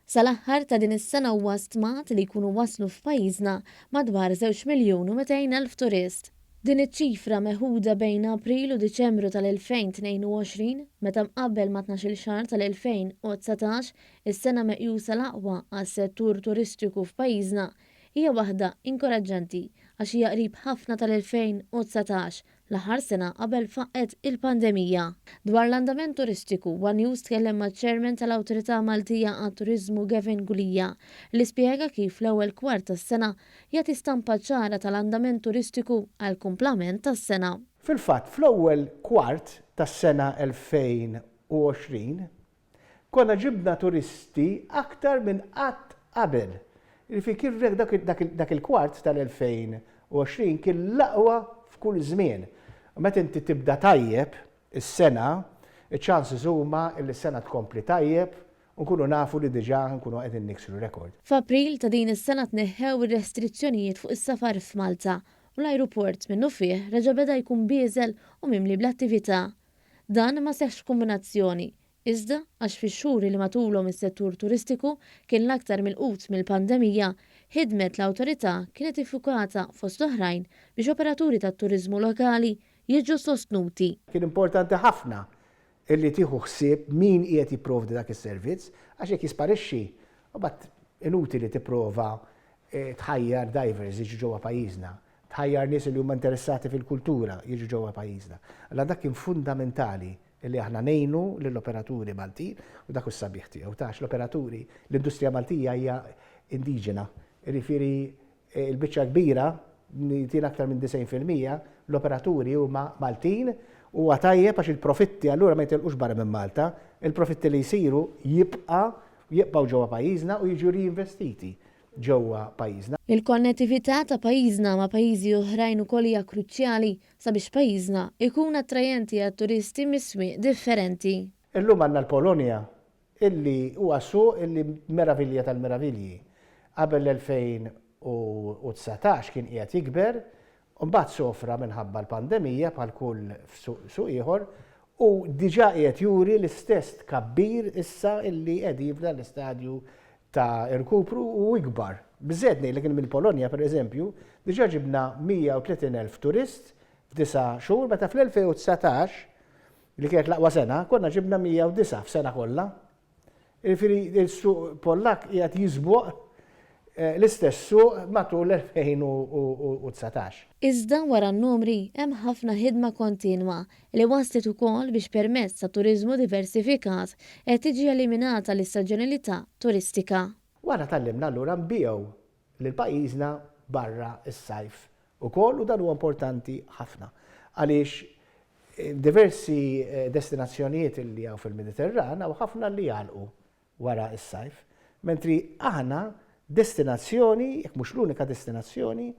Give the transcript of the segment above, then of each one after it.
Sal-aħħar ta' din is-sena huwa stmat li jkunu waslu f'pajjiżna madwar 2,200,000 turist. Din iċ-ċifra meħuda bejn April u Diċembru tal-2022 meta mqabbel ma' 12-il xahar tal-2019 is-sena meqjusa l-aqwa għas-settur turistiku f'pajjiżna hija waħda inkoraġġanti għax hija qrib ħafna tal-2019 l-aħħar sena qabel faqqet il-pandemija. Dwar l-andament turistiku, One News tkellem maċ-Chairman tal-Awtorità Maltija għat-Turiżmu Gavin Gulija li spjega kif l-ewwel kwart tas-sena jagħti stampa ċara tal-andament turistiku għal kumplament tas-sena. Fil-fatt, fl-ewwel kwart tas-sena 2020 konna ġibna turisti aktar minn qatt qabel. Kif dak il-kwart tal-2020 kien l-aqwa f'kull żmien. Meta inti tibda tajjeb is-sena, iċ-chances huma li s-sena tkompli tajjeb u nkunu nafu li diġà nkunu qegħdin niksru rekord. F'April ta' din is-sena tneħħew ir-restrizzjonijiet fuq is-safar f'Malta u l-ajruport minnu fih reġa' beda jkun bieżel u mimli bl-attività. Dan ma seħħx kombinazzjoni. Iżda għax fix-xhur li matulhom is-settur turistiku kien l-aktar milqut mill-pandemija, ħidmet l-awtorità kienet iffukata fost oħrajn biex operaturi tat-turiżmu lokali jiġu sostnuti. Kien importanti ħafna illi tieħu ħsieb min qiegħed jipprovdi dak is-servizz għax jekk jisparixxi, mbagħad inutili tipprova tħajjar divers jiġu ġewwa pajjiżna, tħajjar nies li huma interessati fil-kultura jiġu ġewwa pajjiżna. Allura dak kien fundamentali illi aħna ngħinu lill-operaturi Maltin u dak is-sabiħ tiegħu tax l-operaturi l-industrija Maltija hija indiġena. Jiġifieri l-biċċa kbira tin aktar minn 90% l-operaturi huma Maltin u tajjeb għax il-profitti allura ma jitilqux barra minn Malta, il-profitti li jsiru jibqgħu ġewwa pajjiżna u jiġu reinvestiti ġewwa pajjiżna. Il-konnettività ta' pajjiżna ma' pajjiżi oħrajn ukoll hija kruċjali sabiex pajjiżna ikun attrajenti għat-turisti mis-swieq differenti. Illum għandna l-Polonja illi huwa suq illi meravilja tal-meravilji. Qabel l-2019 kien qiegħed jikber u mbagħad sofra minħabba l-pandemija bħal kull suq ieħor u diġà qiegħed juri l-istess tkabbir issa illi qed jibda l-istadju ta' irkupru u ikbar. Biżżejjed ngħidlek li mill-Polonja pereżempju diġà ġibna 130,000 turist f'9 xhur meta fl-2019 li kienet l-aqwa sena konna ġibna 109 f'sena kollha. Jiġifieri il-suq Pollak qiegħed jiżbuq l-istess suq matul l-2019. Iżda wara n-numri hemm ħafna ħidma kontinwa li waslet ukoll biex permezz ta' turiżmu diversifikat qed tiġi eliminata l-istaġjonalità turistika. Wara tallimna allura nbigħu lil pajjiżna barra s-sajf ukoll u dan huwa importanti ħafna. Għaliex diversi destinazzjonijiet li hawn fil-Mediterran hawn ħafna li jgħalqu wara s-sajf, mentri aħna destinazzjoni, jekk mhux l-unika destinazzjoni,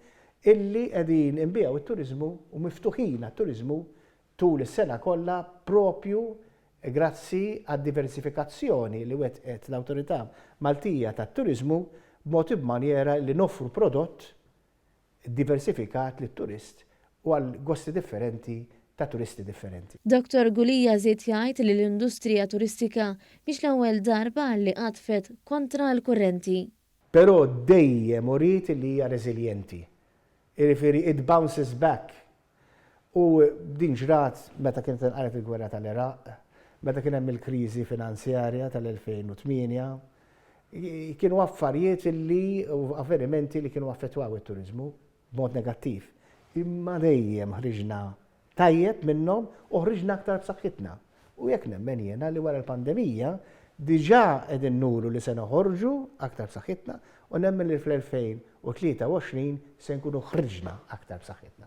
illi qegħdin inbigħu it-turiżmu u miftuħin għat-turiżmu tul is-sena kollha propju grazzi għad-diversifikazzjoni li wettqet l-Awtorità Maltija tat-Turiżmu b'mod b'manjera li noffru prodott diversifikat lit-turist u għal gosti differenti ta' turisti differenti. Dr. Gulija żied jgħid li l-industrija turistika mhix l-ewwel darba li qatfet kontra l-kurrenti. Però dejjem urid li hija reżiljenti. Jiġifieri it bounces back. U din ġrat meta kienet inqalet il-gwerra tal-Iraq, meta kien hemm il-kriżi finanzjarja tal-2008, kienu affarijiet u avvenimenti li kienu affettwaw it-turiżmu b'mod negattiv. Imma dejjem ħriġna tajjeb minnhom u ħriġna aktar b'saħħitna. U jekk nemmen jiena li wara l-pandemija diġà qegħdin nuru li se noħorġu aktar b'saħħitna u nemmen li fl-2023 se nkunu ħriġna aktar b'saħħitna.